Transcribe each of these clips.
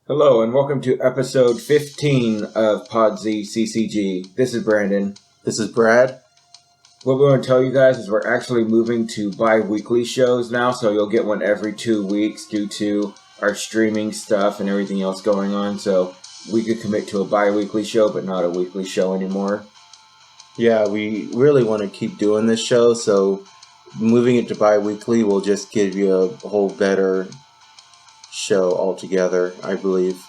Hello and welcome to episode 15 of PodZ CCG. This is Brandon. This is Brad. What we want to tell you guys is we're actually moving to bi-weekly shows now, so you'll get one every 2 weeks due to our streaming stuff and everything else going on. So we could commit to a bi-weekly show, but not a weekly show anymore. Yeah, we really want to keep doing this show, so moving it to bi-weekly will just give you a whole better show altogether, I believe.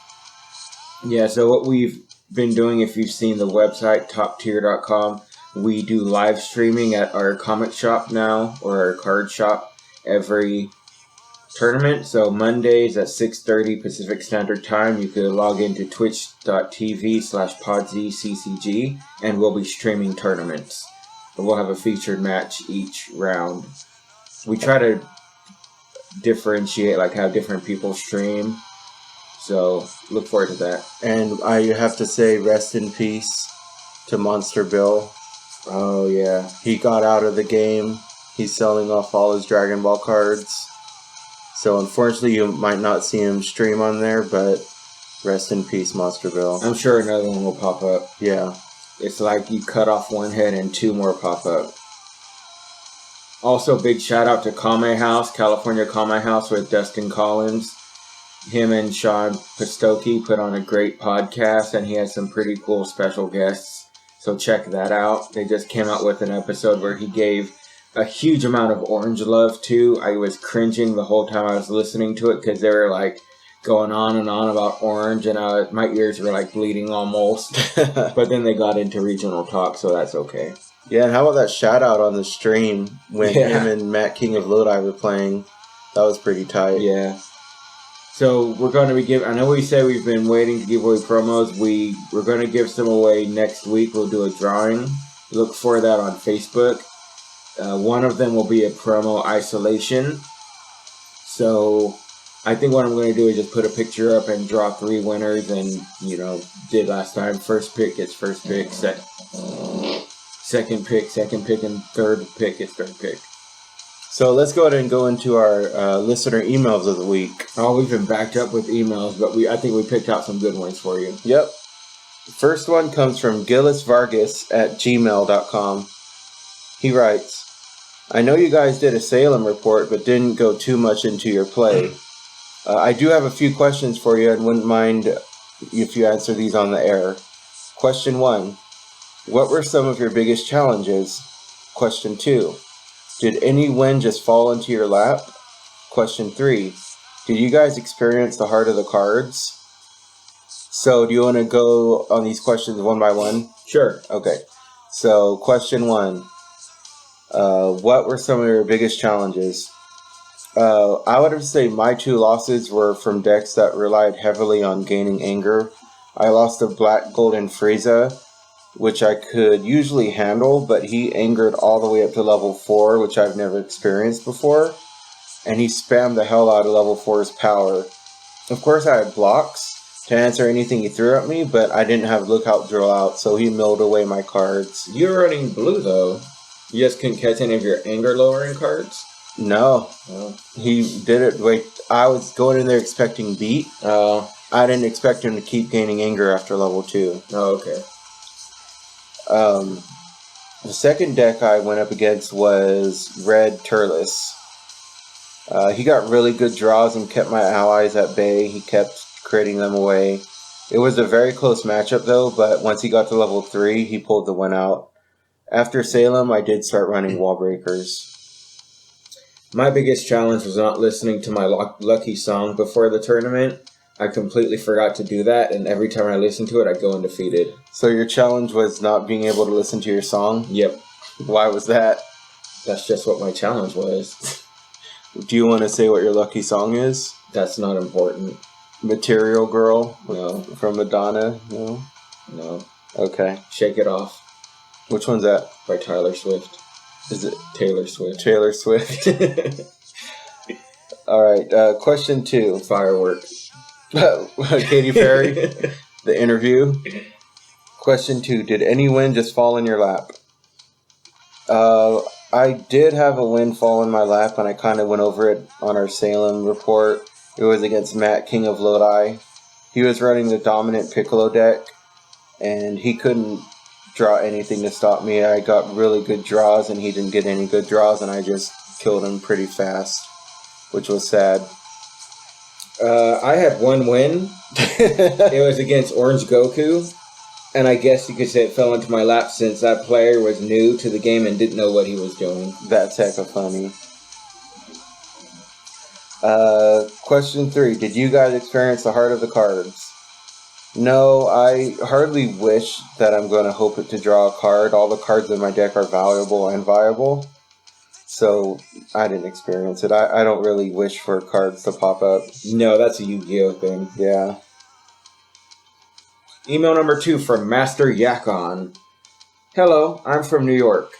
Yeah, so what we've been doing, if you've seen the website, toptier.com, we do live streaming at our comic shop now, or our card shop, every tournament. So Mondays at 6:30 Pacific Standard Time, you could log into twitch.tv/podzccg, and we'll be streaming tournaments. We'll have a featured match each round. We try to differentiate, like how different people stream. So look forward to that. And I have to say, rest in peace to Monster Bill. Oh, yeah. He got out of the game. He's selling off all his Dragon Ball cards. So unfortunately, you might not see him stream on there, but rest in peace, Monster Bill. I'm sure another one will pop up. Yeah. It's like you cut off one head and two more pop up. Also, big shout out to Kame House, California Kame House with Dustin Collins. Him and Sean Pistoki put on a great podcast, and he has some pretty cool special guests. So check that out. They just came out with an episode where he gave a huge amount of orange love to. I was cringing the whole time I was listening to it because they were like going on and on about orange, and my ears were like bleeding almost. But then they got into regional talk, so that's okay. Yeah, and how about that shout out on the stream when him and Matt King of Lodi were playing? That was pretty tight. Yeah. So we're going to be giving, I know we say we've been waiting to give away promos. We're going to give some away next week. We'll do a drawing. Look for that on Facebook. One of them will be a promo isolation. So I think what I'm going to do is just put a picture up and draw 3 winners, and, did last time. First pick gets first pick, second pick, and third pick gets third pick. So let's go ahead and go into our listener emails of the week. Oh, we've been backed up with emails, but I think we picked out some good ones for you. Yep. First one comes from gillisvargas@gmail.com. He writes, I know you guys did a Salem report, but didn't go too much into your play. I do have a few questions for you and wouldn't mind if you answer these on the air. Question 1. What were some of your biggest challenges? Question 2. Did any win just fall into your lap? Question 3. Did you guys experience the heart of the cards? So, do you want to go on these questions one by one? Sure. Okay. So, question 1. What were some of your biggest challenges? I would have to say my 2 losses were from decks that relied heavily on gaining anger. I lost to Black Golden Frieza, which I could usually handle, but he angered all the way up to level 4, which I've never experienced before, and he spammed the hell out of level 4's power. Of course, I had blocks to answer anything he threw at me, but I didn't have Lookout Drill out, so he milled away my cards. You were running blue, though. You just couldn't catch any of your anger-lowering cards? No. He did it. I was going in there expecting beat. I didn't expect him to keep gaining anger after level 2. Oh, okay. The second deck I went up against was Red Turles. He got really good draws and kept my allies at bay. He kept critting them away. It was a very close matchup though, but once he got to level 3, he pulled the win out. After Salem, I did start running wall breakers. My biggest challenge was not listening to my lucky song before the tournament. I completely forgot to do that, and every time I listened to it, I'd go undefeated. So your challenge was not being able to listen to your song? Yep. Why was that? That's just what my challenge was. Do you want to say what your lucky song is? That's not important. Material Girl? No. From Madonna? No? No. Okay. Shake It Off. Which one's that? By Taylor Swift. Is it? Taylor Swift. Taylor Swift. Alright, question 2. Firework. Katy Perry, the interview. Question 2. Did any win just fall in your lap? I did have a win fall in my lap, and I kind of went over it on our Salem report. It was against Matt King of Lodi. He was running the dominant Piccolo deck, and he couldn't draw anything to stop me. I got really good draws, and he didn't get any good draws, and I just killed him pretty fast, which was sad. I had one win. It was against Orange Goku, and I guess you could say it fell into my lap since that player was new to the game and didn't know what he was doing. That's hecka funny. Question 3. Did you guys experience the heart of the cards? No, I hardly wish that I'm going to hope it to draw a card. All the cards in my deck are valuable and viable. So, I didn't experience it. I don't really wish for cards to pop up. No, that's a Yu-Gi-Oh thing. Yeah. Email number 2 from Master Yakon. Hello, I'm from New York.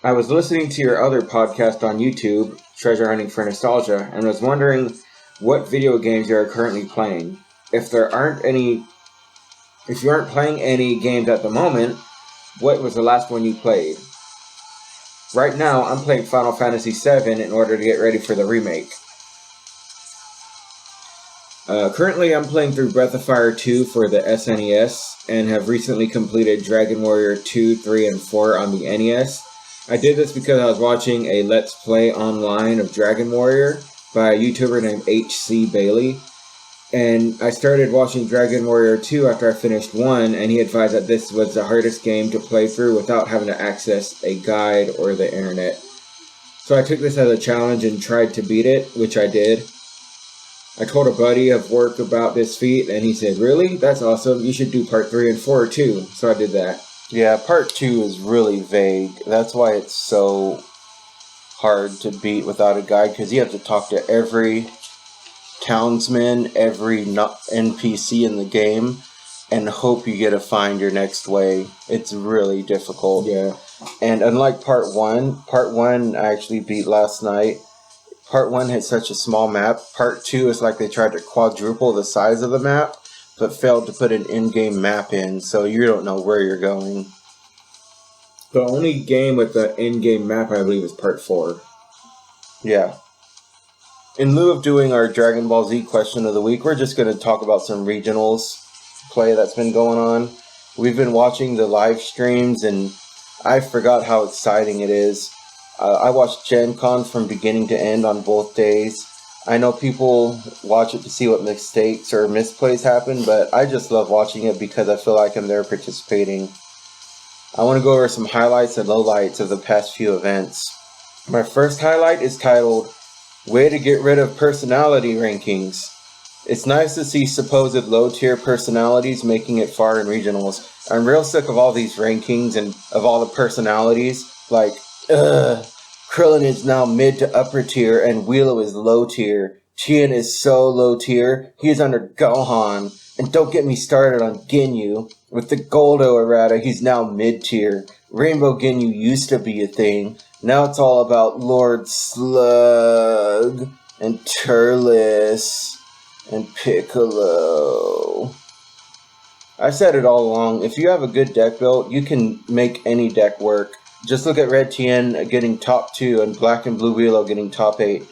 I was listening to your other podcast on YouTube, Treasure Hunting for Nostalgia, and was wondering what video games you are currently playing. If you aren't playing any games at the moment, what was the last one you played? Right now, I'm playing Final Fantasy VII in order to get ready for the remake. Currently, I'm playing through Breath of Fire 2 for the SNES, and have recently completed Dragon Warrior 2, 3, and 4 on the NES. I did this because I was watching a Let's Play online of Dragon Warrior by a YouTuber named HC Bailey. And I started watching Dragon Warrior 2 after I finished 1, and he advised that this was the hardest game to play through without having to access a guide or the internet. So I took this as a challenge and tried to beat it, which I did. I told a buddy of work about this feat, and he said, "Really? That's awesome. You should do part 3 and 4 too." So I did that. Yeah, part 2 is really vague. That's why it's so hard to beat without a guide, because you have to talk to every townsman, every NPC in the game, and hope you get to find your next way. It's really difficult. Yeah. And unlike part 1 I actually beat last night. Part 1 had such a small map. Part 2 is like they tried to quadruple the size of the map, but failed to put an in-game map in, so you don't know where you're going. The only game with the in-game map, I believe, is part 4. Yeah. In lieu of doing our Dragon Ball Z question of the week, we're just going to talk about some regionals play that's been going on. We've been watching the live streams, and I forgot how exciting it is. I watched Gen Con from beginning to end on both days. I know people watch it to see what mistakes or misplays happen, but I just love watching it because I feel like I'm there participating. I want to go over some highlights and lowlights of the past few events. My first highlight is titled, "Way to Get Rid of Personality Rankings." It's nice to see supposed low-tier personalities making it far in regionals. I'm real sick of all these rankings and of all the personalities. Like, Krillin is now mid to upper tier and Willow is low tier. Tien is so low tier, he is under Gohan. And don't get me started on Ginyu. With the Goldo errata, he's now mid tier. Rainbow Ginyu used to be a thing. Now it's all about Lord Slug and Turles and Piccolo. I said it all along, if you have a good deck built, you can make any deck work. Just look at Red Tien getting top 2 and Black and Blue Willow getting top 8.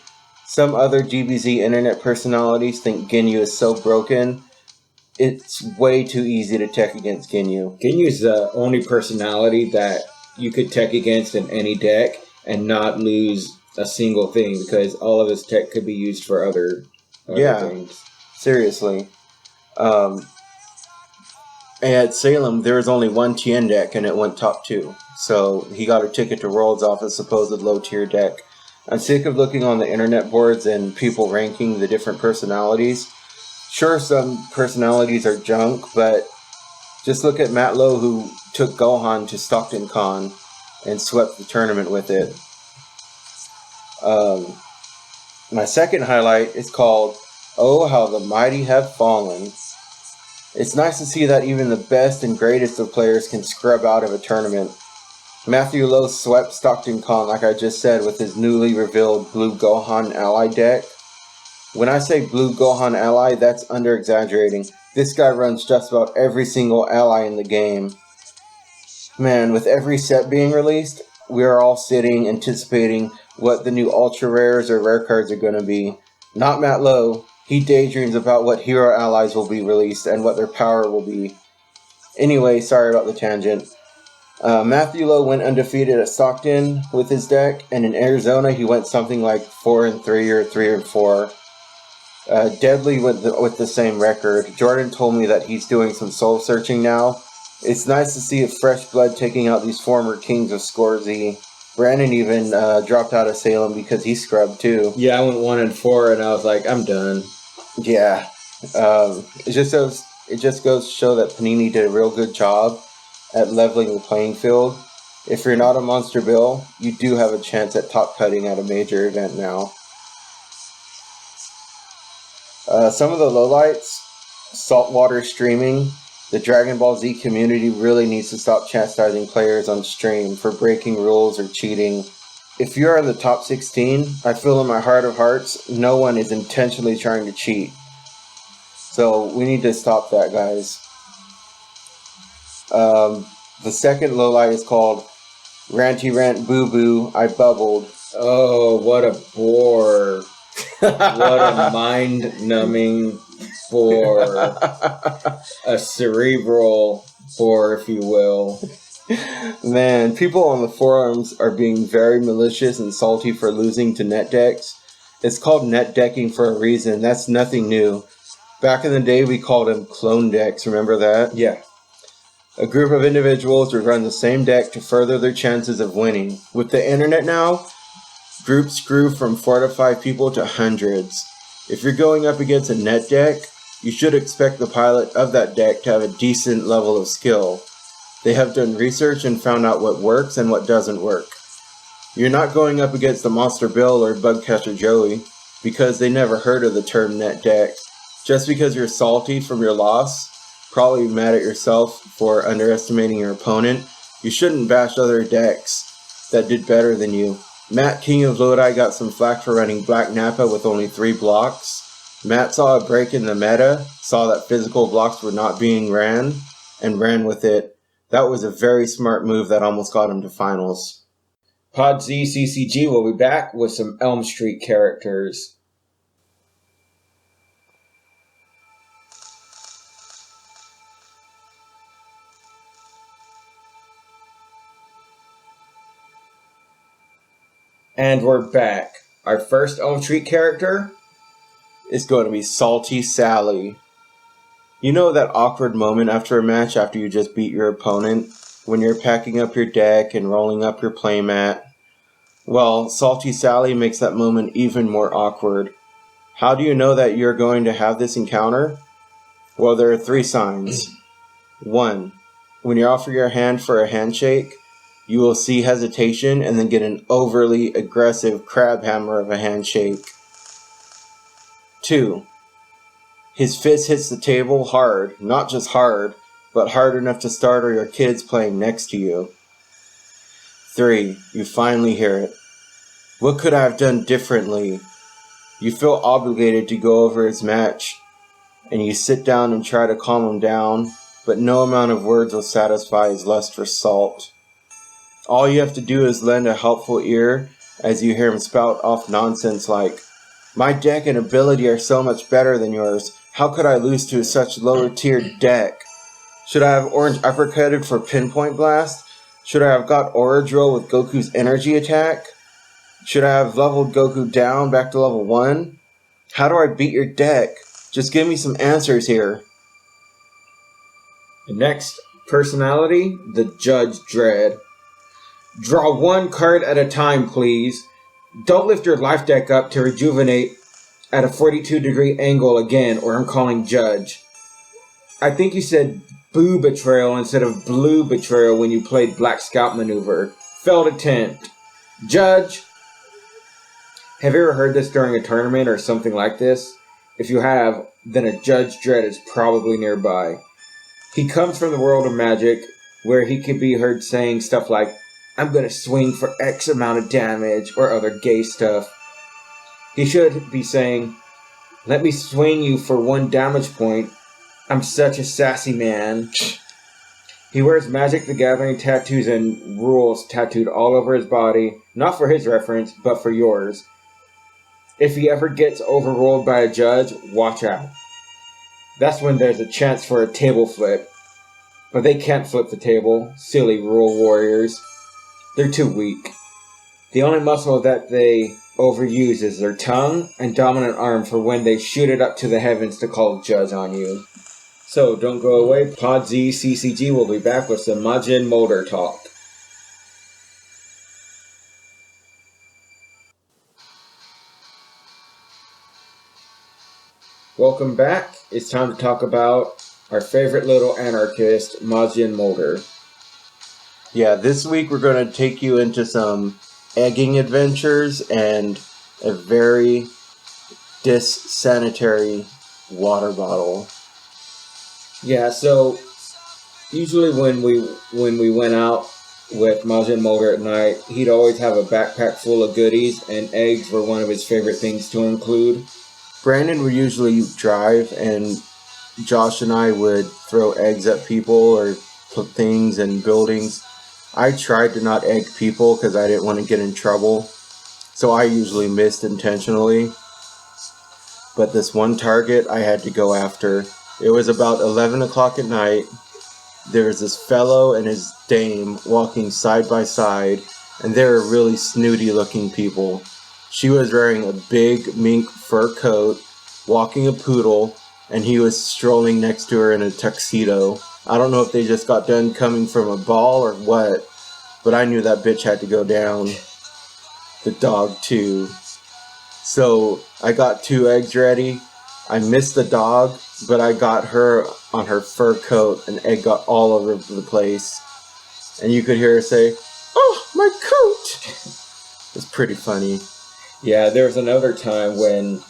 Some other GBZ internet personalities think Ginyu is so broken. It's way too easy to tech against Ginyu. Ginyu is the only personality that you could tech against in any deck and not lose a single thing, because all of his tech could be used for other things. Seriously. At Salem, there was only one Tien deck and it went top 2. So he got a ticket to Worlds off a supposed low-tier deck. I'm sick of looking on the internet boards and people ranking the different personalities. Sure, some personalities are junk, but just look at Matt Lowe, who took Gohan to Stockton Con and swept the tournament with it. My second highlight is called, "Oh, How the Mighty Have Fallen." It's nice to see that even the best and greatest of players can scrub out of a tournament. Matthew Lowe swept Stockton Con, like I just said, with his newly revealed Blue Gohan Ally deck. When I say Blue Gohan Ally, that's under-exaggerating. This guy runs just about every single ally in the game. Man, with every set being released, we are all anticipating what the new Ultra Rares or Rare cards are going to be. Not Matt Lowe. He daydreams about what hero allies will be released and what their power will be. Anyway, sorry about the tangent. Matthew Lowe went undefeated at Stockton with his deck, and in Arizona he went something like 4-3 or 3-4. Deadly with the same record. Jordan told me that he's doing some soul searching now. It's nice to see a fresh blood taking out these former kings of Scorzy. Brandon even dropped out of Salem because he scrubbed too. Yeah, I went 1-4, and I was like, I'm done. Yeah, it just goes to show that Panini did a real good job at leveling the playing field. If you're not a Monster Bill, you do have a chance at top cutting at a major event now. Some of the lowlights: saltwater streaming. The Dragon Ball Z community really needs to stop chastising players on stream for breaking rules or cheating. If you're in the top 16, I feel in my heart of hearts, no one is intentionally trying to cheat. So we need to stop that, guys. The second lowlight is called Ranty Rant Boo Boo, I Bubbled. Oh, what a bore. What a mind-numbing bore. A cerebral bore, if you will. Man, people on the forums are being very malicious and salty for losing to net decks. It's called net decking for a reason. That's nothing new. Back in the day, we called them clone decks. Remember that? Yeah. A group of individuals would run the same deck to further their chances of winning. With the internet now, groups grew from 4 to 5 people to hundreds. If you're going up against a net deck, you should expect the pilot of that deck to have a decent level of skill. They have done research and found out what works and what doesn't work. You're not going up against the Monster Bill or Bugcatcher Joey because they never heard of the term net deck. Just because you're salty from your loss, probably mad at yourself for underestimating your opponent, you shouldn't bash other decks that did better than you. Matt King of Lodi got some flack for running Black Nappa with only 3 blocks. Matt saw a break in the meta, saw that physical blocks were not being ran, and ran with it. That was a very smart move that almost got him to finals. Pod Z CCG will be back with some Elm Street characters. And we're back. Our first Elm Street character is going to be Salty Sally. You know that awkward moment after a match after you just beat your opponent, when you're packing up your deck and rolling up your playmat? Well, Salty Sally makes that moment even more awkward. How do you know that you're going to have this encounter? Well, there are 3 signs. 1. When you offer your hand for a handshake, you will see hesitation and then get an overly aggressive crab hammer of a handshake. 2. His fist hits the table hard, not just hard, but hard enough to startle your kids playing next to you. 3. You finally hear it. What could I have done differently? You feel obligated to go over his match, and you sit down and try to calm him down, but no amount of words will satisfy his lust for salt. All you have to do is lend a helpful ear as you hear him spout off nonsense like, "My deck and ability are so much better than yours. How could I lose to such lower-tiered deck? Should I have Orange uppercutted for Pinpoint Blast? Should I have got Aura Drill with Goku's energy attack? Should I have leveled Goku down back to level 1? How do I beat your deck? Just give me some answers here." The next personality, the Judge Dredd. Draw 1 card at a time, please. Don't lift your life deck up to rejuvenate at a 42-degree angle again, or I'm calling Judge. I think you said Boo Betrayal instead of Blue Betrayal when you played Black Scout Maneuver. Failed attempt. Judge. Have you ever heard this during a tournament or something like this? If you have, then a Judge Dredd is probably nearby. He comes from the world of magic, where he could be heard saying stuff like, "I'm gonna swing for X amount of damage," or other gay stuff. He should be saying, "Let me swing you for 1 damage point. I'm such a sassy man." He wears Magic the Gathering tattoos and rules tattooed all over his body, not for his reference, but for yours. If he ever gets overruled by a judge, watch out. That's when there's a chance for a table flip. But they can't flip the table. Silly rule warriors. They're too weak. The only muscle that they overuse is their tongue and dominant arm for when they shoot it up to the heavens to call judge on you. So don't go away. Pod Z CCG will be back with some Majin Motor talk. Welcome back. It's time to talk about our favorite little anarchist, Majin Motor. Yeah, this week we're going to take you into some egging adventures and a very dissanitary water bottle. Yeah, so usually when we went out with Majin Motor at night, he'd always have a backpack full of goodies, and eggs were one of his favorite things to include. Brandon would usually drive, and Josh and I would throw eggs at people or put things in buildings. I tried to not egg people because I didn't want to get in trouble, so I usually missed intentionally. But this one target I had to go after. It was about 11 o'clock at night. There was this fellow and his dame walking side by side, and they were really snooty looking people. She was wearing a big mink fur coat, walking a poodle, and he was strolling next to her in a tuxedo. I don't know if they just got done coming from a ball or what, but I knew that bitch had to go down. The dog too. So I got 2 eggs ready. I missed the dog, but I got her on her fur coat, and egg got all over the place. And you could hear her say, "Oh, my coat!" It's pretty funny. Yeah, there was another time when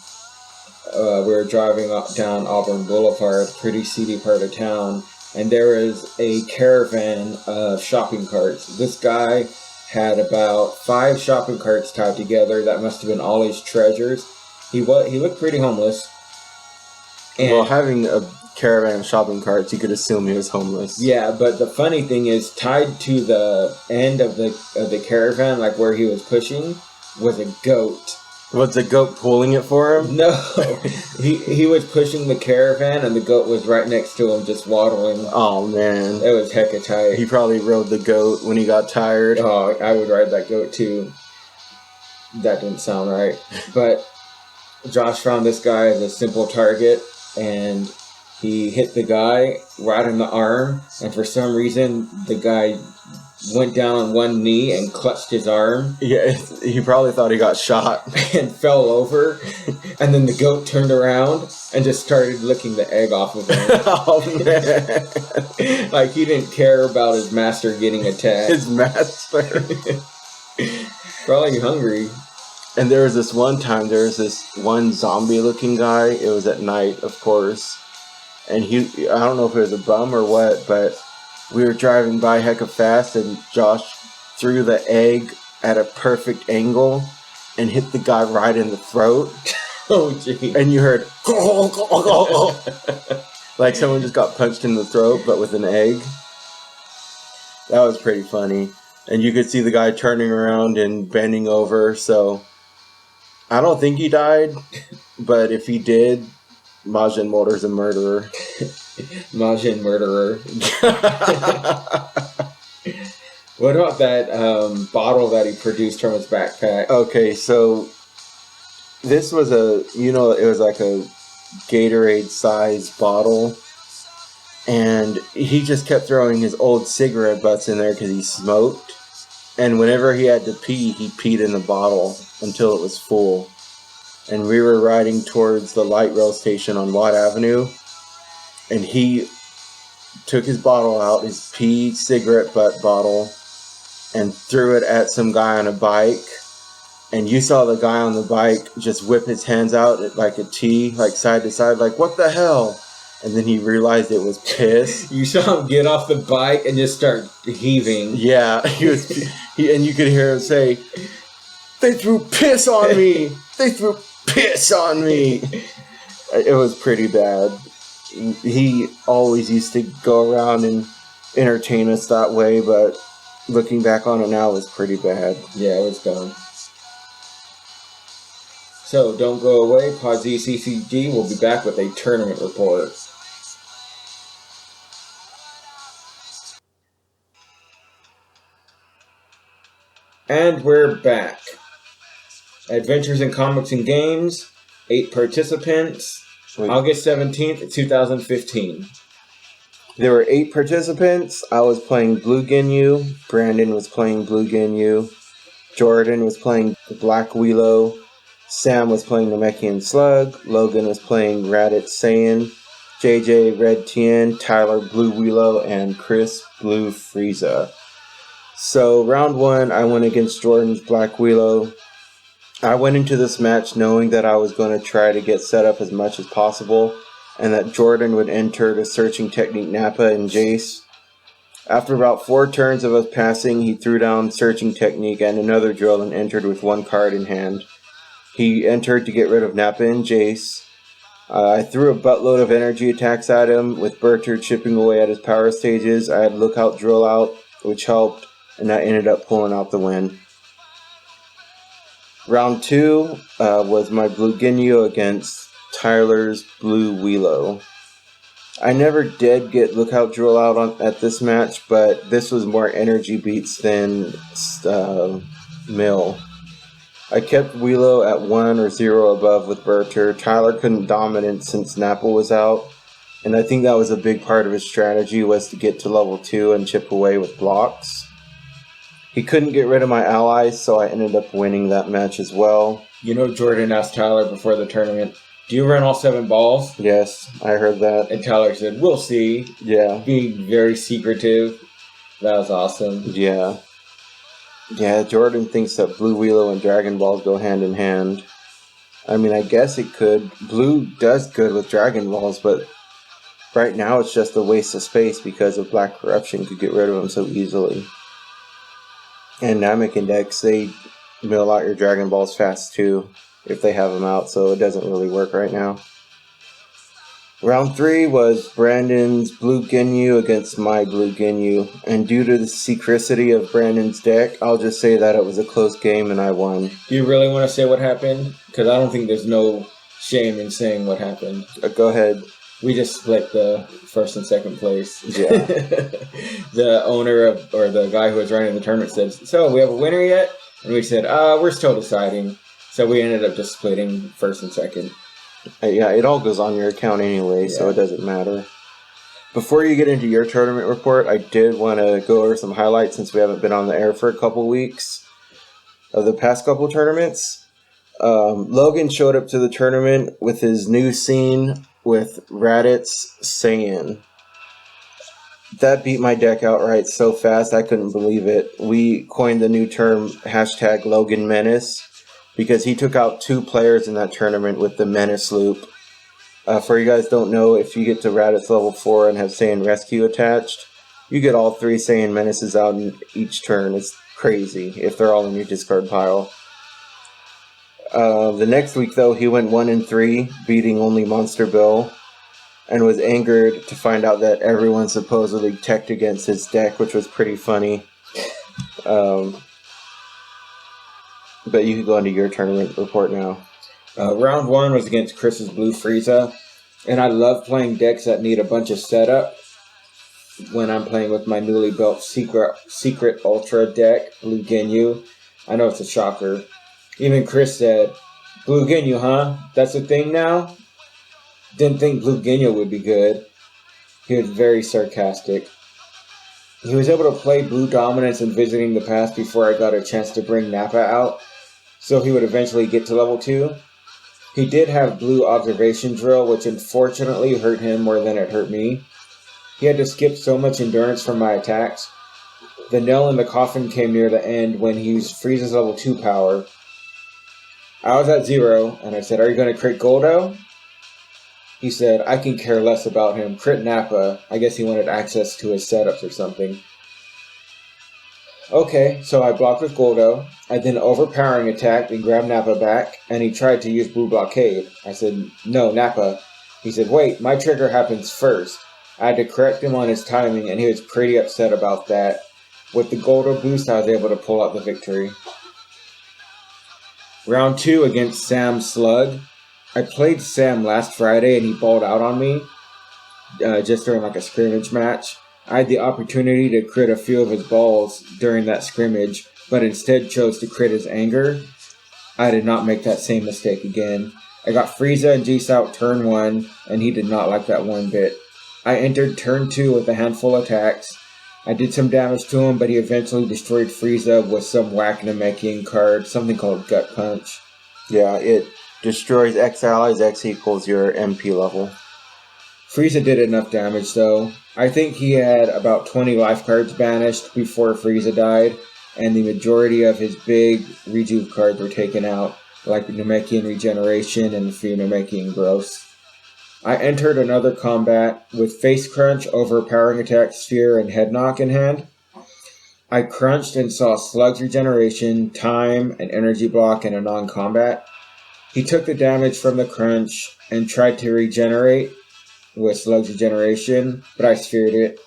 we were driving down Auburn Boulevard, pretty seedy part of town, and there was a caravan of shopping carts. This guy had about 5 shopping carts tied together. That must have been all his treasures. He looked pretty homeless. And well, having a caravan of shopping carts, you could assume he was homeless. Yeah, but the funny thing is, tied to the end of the caravan, like where he was pushing, was a goat. Was the goat pulling it for him? No, he was pushing the caravan, and the goat was right next to him, just waddling. Oh man, it was hecka tight. He probably rode the goat when he got tired. Oh, I would ride that goat too. That didn't sound right, but Josh found this guy as a simple target, and he hit the guy right in the arm, and for some reason the guy went down on one knee and clutched his arm. Yeah, he probably thought he got shot. And fell over. And then the goat turned around and just started licking the egg off of him. Oh, man. Like he didn't care about his master getting attacked. His master. Probably hungry. And there was this one time, there was this one zombie-looking guy. It was at night, of course. And I don't know if it was a bum or what, but we were driving by hecka fast, and Josh threw the egg at a perfect angle and hit the guy right in the throat. Oh, gee. And you heard, like someone just got punched in the throat, but with an egg. That was pretty funny. And you could see the guy turning around and bending over, so I don't think he died, but if he did, Majin Motor's a murderer. Majin murderer. What about that bottle that he produced from his backpack? Okay, so this was it was like a Gatorade size bottle, and he just kept throwing his old cigarette butts in there because he smoked, and whenever he had to pee, he peed in the bottle until it was full. And we were riding towards the light rail station on Watt Avenue, and he took his bottle out, his pee cigarette butt bottle, and threw it at some guy on a bike. And you saw the guy on the bike just whip his hands out like a T, like side to side, like, what the hell? And then he realized it was piss. You saw him get off the bike and just start heaving. Yeah, and you could hear him say, "They threw piss on me! They threw piss on me!" It was pretty bad. He always used to go around and entertain us that way, but looking back on it now, it was pretty bad. Yeah, it was dumb. So don't go away. Pod ZCCG will be back with a tournament report. And we're back. Adventures in Comics and Games, 8 participants, August 17th, 2015. There were 8 participants. I was playing Blue Ginyu. Brandon was playing Blue Ginyu. Jordan was playing Black Willow. Sam was playing Namekian Slug. Logan was playing Raditz Saiyan. JJ Red Tien. Tyler Blue Willow. And Chris Blue Frieza. So round 1, I went against Jordan's Black Willow. I went into this match knowing that I was going to try to get set up as much as possible, and that Jordan would enter the searching technique Nappa and Jace. After about 4 turns of us passing, he threw down searching technique and another drill and entered with 1 card in hand. He entered to get rid of Nappa and Jace. I threw a buttload of energy attacks at him, with Berter chipping away at his power stages. I had Lookout drill out, which helped, and I ended up pulling out the win. Round 2 was my Blue Ginyu against Tyler's Blue Willow. I never did get Lookout drill out at this match, but this was more energy beats than mill. I kept Willow at 1 or 0 above with Berter. Tyler couldn't dominate since Nappa was out, and I think that was a big part of his strategy, was to get to level 2 and chip away with blocks. He couldn't get rid of my allies, so I ended up winning that match as well. You know, Jordan asked Tyler before the tournament, do you run all 7 balls? Yes, I heard that. And Tyler said, we'll see. Yeah. Being very secretive. That was awesome. Yeah. Yeah, Jordan thinks that Blue Willow and Dragon Balls go hand in hand. I mean, I guess it could. Blue does good with Dragon Balls, but right now it's just a waste of space because of Black Corruption could get rid of them so easily. And Namekian decks, they mill out your Dragon Balls fast too, if they have them out, so it doesn't really work right now. Round 3 was Brandon's Blue Ginyu against my Blue Ginyu, and due to the secrecy of Brandon's deck, I'll just say that it was a close game and I won. Do you really want to say what happened? Because I don't think there's no shame in saying what happened. Go ahead. We just split the first and second place. Yeah. The owner or the guy who was running the tournament said, so we have a winner yet? And we said, we're still deciding. So we ended up just splitting first and second. Yeah, it all goes on your account anyway, so it doesn't matter. Before you get into your tournament report, I did want to go over some highlights since we haven't been on the air for a couple weeks of the past couple tournaments. Logan showed up to the tournament with his new scene with Raditz Saiyan. That beat my deck outright so fast I couldn't believe it. We coined the new term #Logan Menace because he took out 2 players in that tournament with the Menace loop. For you guys don't know, if you get to Raditz level 4 and have Saiyan Rescue attached, you get all 3 Saiyan Menaces out in each turn. It's crazy if they're all in your discard pile. The next week, though, he went 1-3, beating only Monster Bill, and was angered to find out that everyone supposedly teched against his deck, which was pretty funny. But you can go into your tournament report now. Round 1 was against Chris's Blue Frieza, and I love playing decks that need a bunch of setup when I'm playing with my newly built Secret Ultra deck, Blue Ginyu. I know it's a shocker. Even Chris said, Blue Ginyu, huh? That's a thing now? Didn't think Blue Ginyu would be good. He was very sarcastic. He was able to play Blue Dominance and Visiting the Past before I got a chance to bring Nappa out, so he would eventually get to level 2. He did have Blue Observation Drill, which unfortunately hurt him more than it hurt me. He had to skip so much endurance from my attacks. The nail in the coffin came near the end when he used Frieza's level 2 power. I was at 0, and I said, are you going to crit Goldo? He said, I can care less about him. Crit Nappa. I guess he wanted access to his setups or something. Okay, so I blocked with Goldo. I then overpowering attacked and grabbed Nappa back, and he tried to use Blue Blockade. I said, no, Nappa. He said, wait, my trigger happens first. I had to correct him on his timing, and he was pretty upset about that. With the Goldo boost, I was able to pull out the victory. Round 2 against Sam Slug. I played Sam last Friday and he balled out on me just during like a scrimmage match. I had the opportunity to crit a few of his balls during that scrimmage, but instead chose to crit his anger. I did not make that same mistake again. I got Frieza and Geese out turn 1, and he did not like that one bit. I entered turn 2 with a handful of attacks. I did some damage to him, but he eventually destroyed Frieza with some whack Namekian card, something called Gut Punch. Yeah, it destroys X allies, X equals your MP level. Frieza did enough damage, though. I think he had about 20 life cards banished before Frieza died, and the majority of his big rejuve cards were taken out, like Namekian Regeneration and a few Namekian Growths. I entered another combat with Face Crunch, Overpowering Attack, Sphere, and Head Knock in hand. I crunched and saw Slug's Regeneration, Time, an Energy Block, and a non-combat. He took the damage from the crunch and tried to regenerate with Slug's Regeneration, but I sphered it.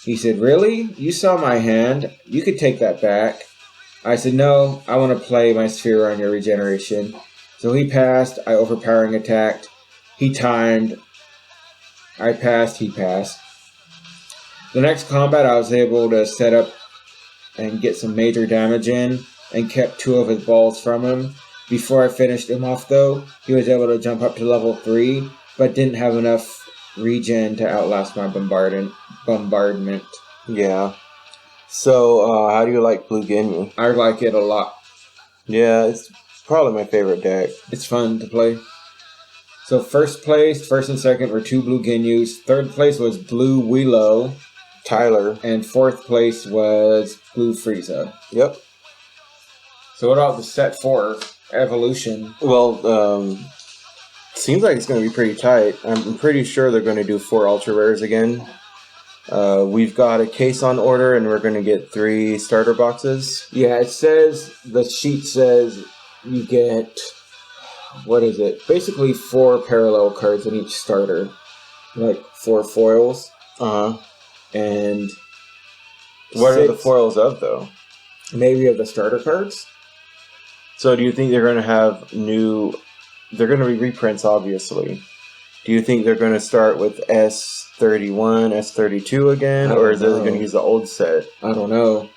He said, "Really? You saw my hand? You could take that back." I said, "No, I want to play my sphere on your regeneration." So he passed, I overpowering attacked. He timed. I passed, he passed. The next combat I was able to set up and get some major damage in and kept 2 of his balls from him. Before I finished him off though, he was able to jump up to level 3, but didn't have enough regen to outlast my bombardment. Yeah. So, how do you like Blue Ginyu? I like it a lot. Yeah, it's probably my favorite deck. It's fun to play. So first and second were 2 Blue Ginyus. Third place was Blue Willow. Tyler. And fourth place was Blue Frieza. Yep. So what about the set 4 evolution? Well, seems like it's going to be pretty tight. I'm pretty sure they're going to do 4 ultra rares again. We've got a case on order, and we're going to get 3 starter boxes. Yeah, the sheet says you get, what is it? Basically 4 parallel cards in each starter. Like 4 foils. Uh-huh. And what are the foils of, though? Maybe of the starter cards. So do you think they're going to have they're going to be reprints, obviously. Do you think they're going to start with S31, S32 again, or is they going to use the old set? I don't know.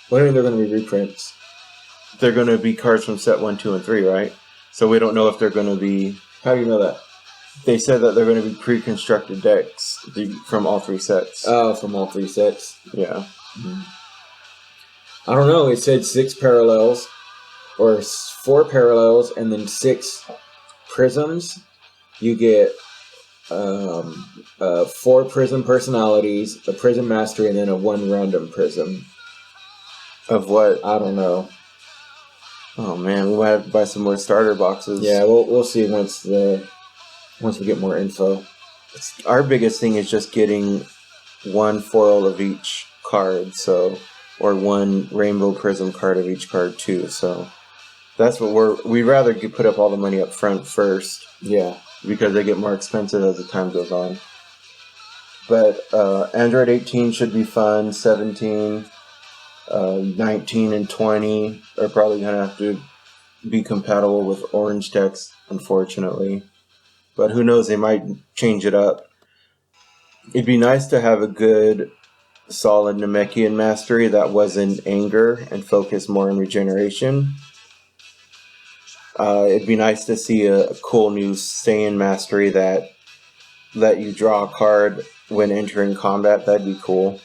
When are there going to be reprints? They're going to be cards from set 1, 2, and 3, right? So we don't know if they're going to be... How do you know that? They said that they're going to be pre-constructed decks from all 3 sets. Oh, from all 3 sets? Yeah. Mm-hmm. I don't know. It said 6 parallels, or 4 parallels, and then 6 prisms. You get 4 prism personalities, a prism mastery, and then a 1 random prism. Of what? I don't know. Oh man, we might have to buy some more starter boxes. Yeah, we'll see once we get more info. Our biggest thing is just getting 1 foil of each card, or 1 rainbow prism card of each card too. So that's what we'd rather put up all the money up front first. Yeah. Because they get more expensive as the time goes on. But Android 18 should be fun. 17, 19, and 20 are probably going to have to be compatible with orange decks, unfortunately. But who knows, they might change it up. It'd be nice to have a good, solid Namekian mastery that wasn't anger and focused more on regeneration. It'd be nice to see a cool new Saiyan mastery that let you draw a card when entering combat. That'd be cool.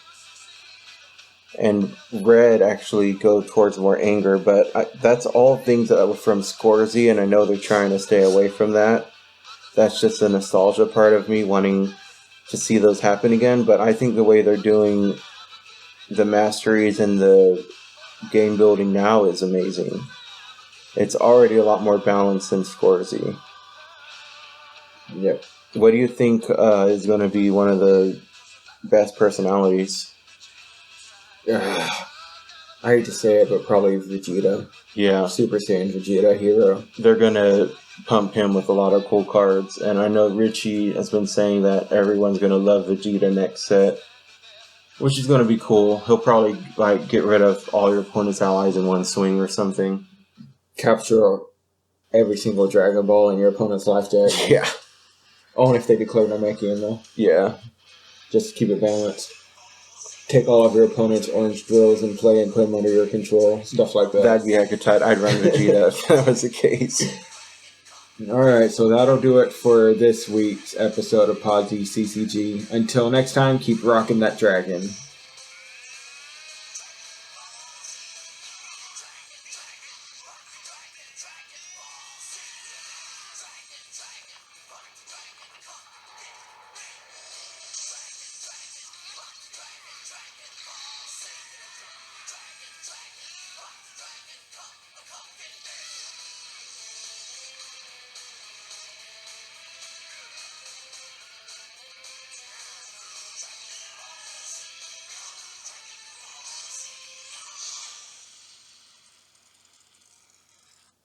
And red actually go towards more anger, but that's all things that were from Scorzy, and I know they're trying to stay away from that. That's just the nostalgia part of me wanting to see those happen again, but I think the way they're doing the masteries and the game building now is amazing. It's already a lot more balanced than Scorzy. Yep. What do you think is going to be one of the best personalities? I hate to say it, but probably Vegeta. Yeah. Super Saiyan Vegeta hero. They're going to pump him with a lot of cool cards, and I know Richie has been saying that everyone's going to love Vegeta next set, which is going to be cool. He'll probably get rid of all your opponent's allies in one swing or something. Capture every single Dragon Ball in your opponent's life deck. Yeah. Only if they declare Namekian, though. Yeah. Just to keep it balanced. Take all of your opponent's orange drills and play and put them under your control. Stuff like that. That'd be hecka tight. I'd run Vegeta if that was the case. Alright, so that'll do it for this week's episode of Pod CCG. Until next time, keep rocking that dragon.